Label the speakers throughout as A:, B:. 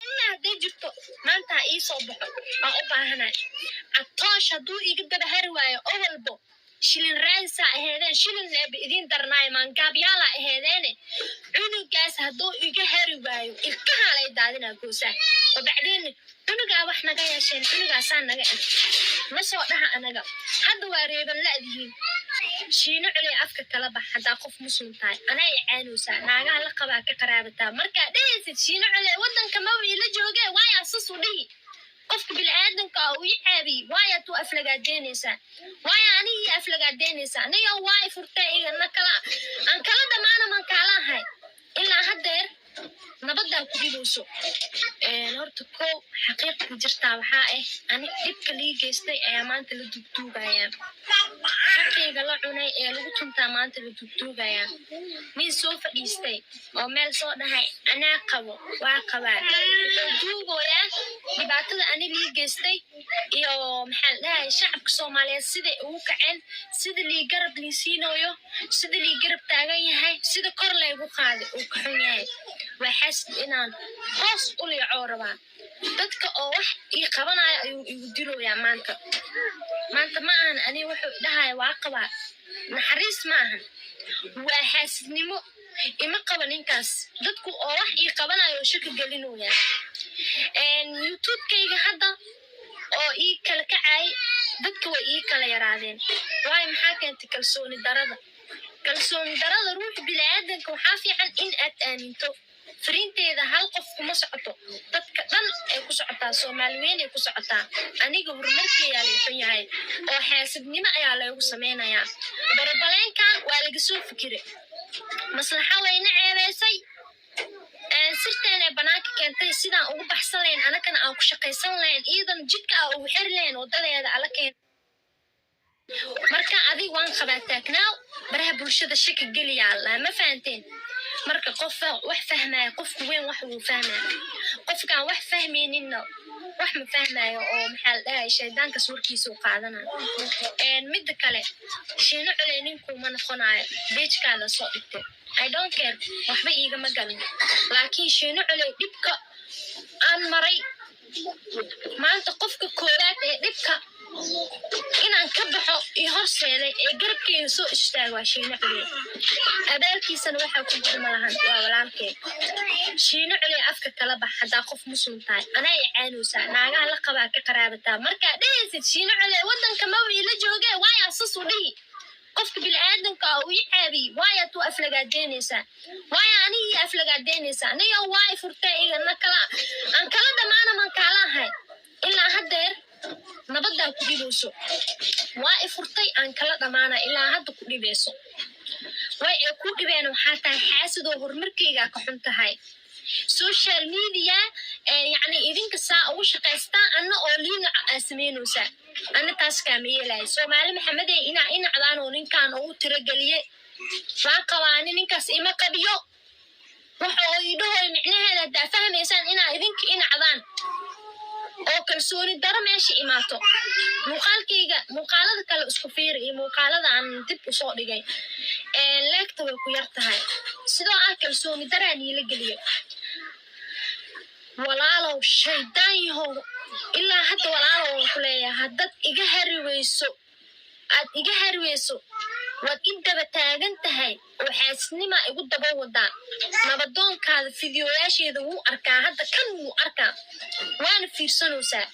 A: إلا هدي جبتو ما أنت إيسو بحو أقبع هنا عطاش هدو يقدر هرواية أول بو شيلين رانسا هذين شيلين بإذين درناي من قابيالا هذين عنو جاس هدو يجهروا بايو إلكها على دادنا كوسا وبعدين عنو جا وإحنا جاي عشان عنو جاسان نجا ما سوقها أنا جا هذا وريب لا ذي شينو علي أفكر كلام حدا قف مسلم تاي أنا يعانوسا ناقة لقبا كقرابتها مركا ديس شينو علي ودن كموي لجوجا وايا صصو دي قفك بالآدم كأوي عبي وايا تو أفلق دينيسا وايا أني أفلق دينيسا أني واي فرتاي نكلا أن كلا دمانا من كلا هاي إلا هدير نبدأ كبيروسو نورتكو حقيقة جرتا وحائه أنا إبك لي جستي أيامانت لدكتوبة يا حقيقة لعناي لغتهم تامانت لدكتوبة يا مين سوف يستي أو مال صوت هاي أنا قوى وقوى دوبو يا دبعتها أنا لي جستي يو محل هاي شعب الصومالي سيد وكعن سيد اللي قرب لي سينويو سيد اللي قرب تاجي هاي سيد كرلي وقاعد وكحني هاي وحاسد إنان خاص أولي عوربان dadka oo wax ii qabanaya ayuu igu diroyaa maanta ma ahan ani wuxuu dhahay waa qabaa naxariis ma ahan waa xaasidnimo ima qaba ninkaas dadku oo wax ii qabanayo shaki gelinooya youtube-kayga hadda oo ii kala kacay dadku way ii kala yaraadeen waay maxaa keentay kalsooni darada ruux bini'aadanka waxaa fiican in aad aaminto fariinteeda hal qof kuma socoto dadka dhan ay ku socotaa Soomaaliyeed ay ku socotaa aniga horumarkeeya la xun yahay oo xaasidnimo ayaa lagu sameeyaa barbaleenkan waa laga soo fikiray maslaxa weyna ceebeysay sirteena banaanka keentay sidaan ugu baxsan leen anakana aan ku shaqaysan leen iidan jidka aan ugu xir leen wadadeeda ala keen marka adiga waan qabataagnaa baraha bulshada shaki geliya ma fahanteen marka qof wax fahmay qofku weyn wax uu fahmay qofka wax fahmeenina wax ma fahmayo oo maxal dhahay shaydaanka suurkiisa u qaadanayo mid kale sheeno caleyninku ma noqonayo beejkaada soo dhigtay I don't care waxba iiga ma galin laakiin sheeno caley dibka aan maray maanta qofka koowaad ee dibka inaan ka baxo iyo horseeday ee garabkeena soo istaago sheeno caley abaalkiisana waxa ku jira malahan waa walaalkay sheeno caley afka kala bax hadaa qof muslim tahay ana yacaanusa naagaha la qabaa ka qaraabataa marka dheesid sheeno caley wadanka ma wiila joogay waaya sasu dhii qofka bini'aadanka oo ii caabi waaya tu aflagaadeynaysa waaya ani aflagaadeynaysa aniga waay furtay iga nakala aan kala dhamaana man kala hay ilaa hadeer nabadda ku dhibeyso waay furtay aan kala dhamaana ilaa hadda ku dhibeyso way ku dhibeen waxa tahay xaasid oo horumarkayga ka xun tahay social media يعني إذن كسا أول شقيستا أنا أولين أسمينوسا أنا تاسكامية لاي سومالي محمد إنا عدان ونين كان أو ترقليه فاقواني ننكس إما قبيو وحو يدوه المعنى هذا دا فهم يسان إنا إذنك إنا عدان أو كالسوني دار ماشي إماتو مقالة كالو اسكفير مقالة عن تب وصولي جاي لاكتو وكو يرتهاي سيدو كالسوني داراني لقليه walaalow shaydaan yahow ilaa hadda walaalow ku leeyahay haddad iga harweyso waad intaba taagan tahay oo xaasidnima igu daba wadaa nabadoonkaada fideoyaasheeda wuu arkaa hadda kan wuu arkaa waana fiirsanaysaa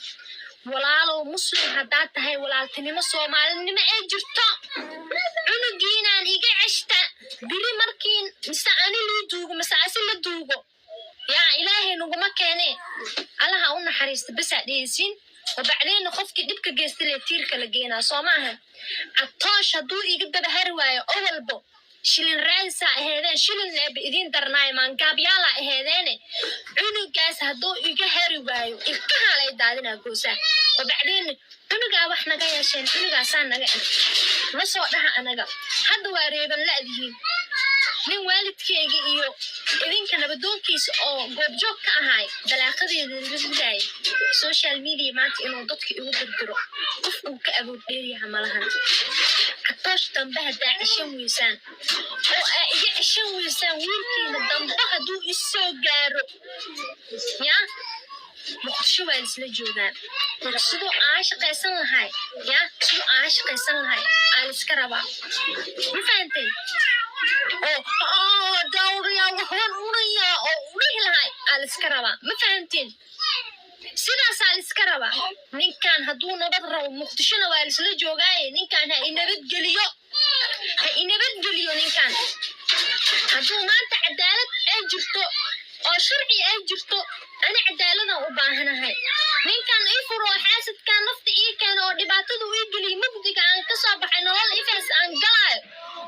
A: walaalow muslim haddaad tahay walaaltinimo soomaalinimo ee jirto cunugiinaan iga ceshta biri markiin mise ani lii duugo mise asi la duugo يا إلهي نقوم كاني الله أقولنا حريست بس عديسين وبعدين نخفك دبك جستلي تيرك لجينا صومعها عطاش هدو يقدر هرواية أول بو شيلين رانسا هذين شيلين بإذين درناي من قابيالا هذين عنو جاس هدو يجي هرواية إلكها على دادنا جوسا وبعدين عنو جا وإحنا جاي عشان عنو جاسان نجا ما سوقها أنا جا هذا وريبا لا ذي nin waalidkayga iyo idinka nabadoonkiisa oo goobjoog ka ahay dalaaqadeeda lagudaay social media maanta inuu dadka igu dirdiro qof uu ka awood dheeryaha malahan catoosh dambe haddaa cishan weysaan oo aa iga cishan weysaan wiilkiina dambe hadduu isoo gaaro ya muqdisho waa isla joogaan sidoo aan shaqaysan lahay ya sidoo aan shaqaysan lahay aan iska rabaa ma fahanteen dawriya waxaan unayaa oo ulihi lahay aan iska rabaa ma fahanteen sidaas aan iska rabaa ninkan hadduu nabad rabo muqdishona waa isla joogaaye ninkan ha inabadgeliyo ninkan hadduu maanta cadaalad ay jirto oo sharci ay jirto ana cadaaladan u baahanahay ninkan ii furo xaasidkan nafta ii keeno oo dhibaatada ii geliyo mugdiga aan ka soo baxay nolol ifaas aan galaayo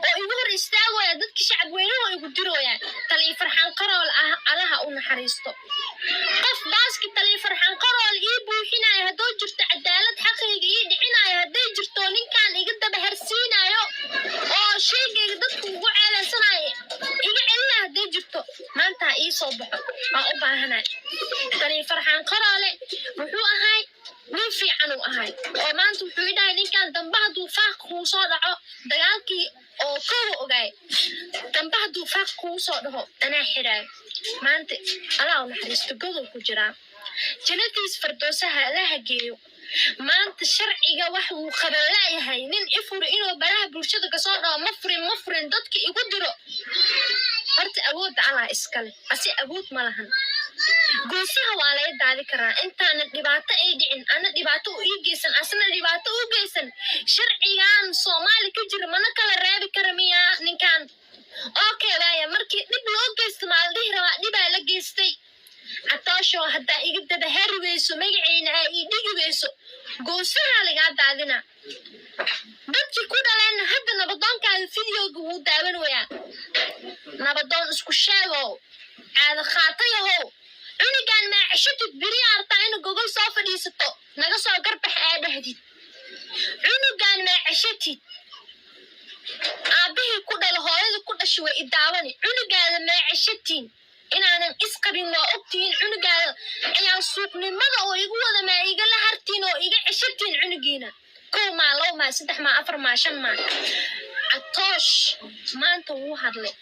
A: oo igu hor istaagaya dadka shacab weynaha igu dirooyaan talii farxaan qarool ah alaha u naxariisto qof baaski talii farxaan qarool ii buuxinayo hadduu jirto cadaalad xaqayga ii dhicinayo hadday jirto ninkan iga daba harsiinayo oo sheegayga dadku ugu ceelaysanayo iga celina hadday jirto maanta ha ii soo baxo waa u baahanahay talii farxaan qaroole wuxuu ahay nin fiican uu ahay oo maanta wuxuu ii dhahay ninkan damba hadduu faaq kuu soo dhaco dagaalkii oo kowa ogaay damba hadduu faaq kuu soo dhaho anaa xiraayo maanta alaa u naxariisto godow ku jiraa jannadiis fardoosaha alaha geeyo maanta sharciga wax uu qaban laayahay nin ifuri inuu baraha bulshada kasoo dhaho ma furin dadka igu diro horta awoodda alaa iskale asi awood ma lahan goosaha waa laga daadi karaa intaana dhibaato ay dhicin ana dhibaato u ii geysan asna dhibaato u geysan sharcigan soomaali ka jira mana kala reebi kara miyaa ninkan okay waaya markii dhib loo geysto maa la dhihi rabaa dhibaa la geystay catoosho haddaa iga daba heri weyso magaceyna aa ii dhigi weyso goosaha lagaa daadina dadkii ku dhaleenna hadda nabadoonkaada videoga wuu daawan wayaa nabadoon isku sheegow caada qaatayahow cunigan maacishadid beri artaa ina gogol soo fadhiisato naga soo garbax aa dhahdid cunugan maacishadid aabihii ku dhalo hooyadii ku dhashay way idaawani cunugaada maacishadtiin inaanan isqabin waa ogtihiin cunugaada ayaa suuqnimada oo igu wada maa igala hartiin oo iga ceshatiin cunugiina 1 maa 2 maa 3 maa 4 maa 5 maa catoosh maanta wuu hadlay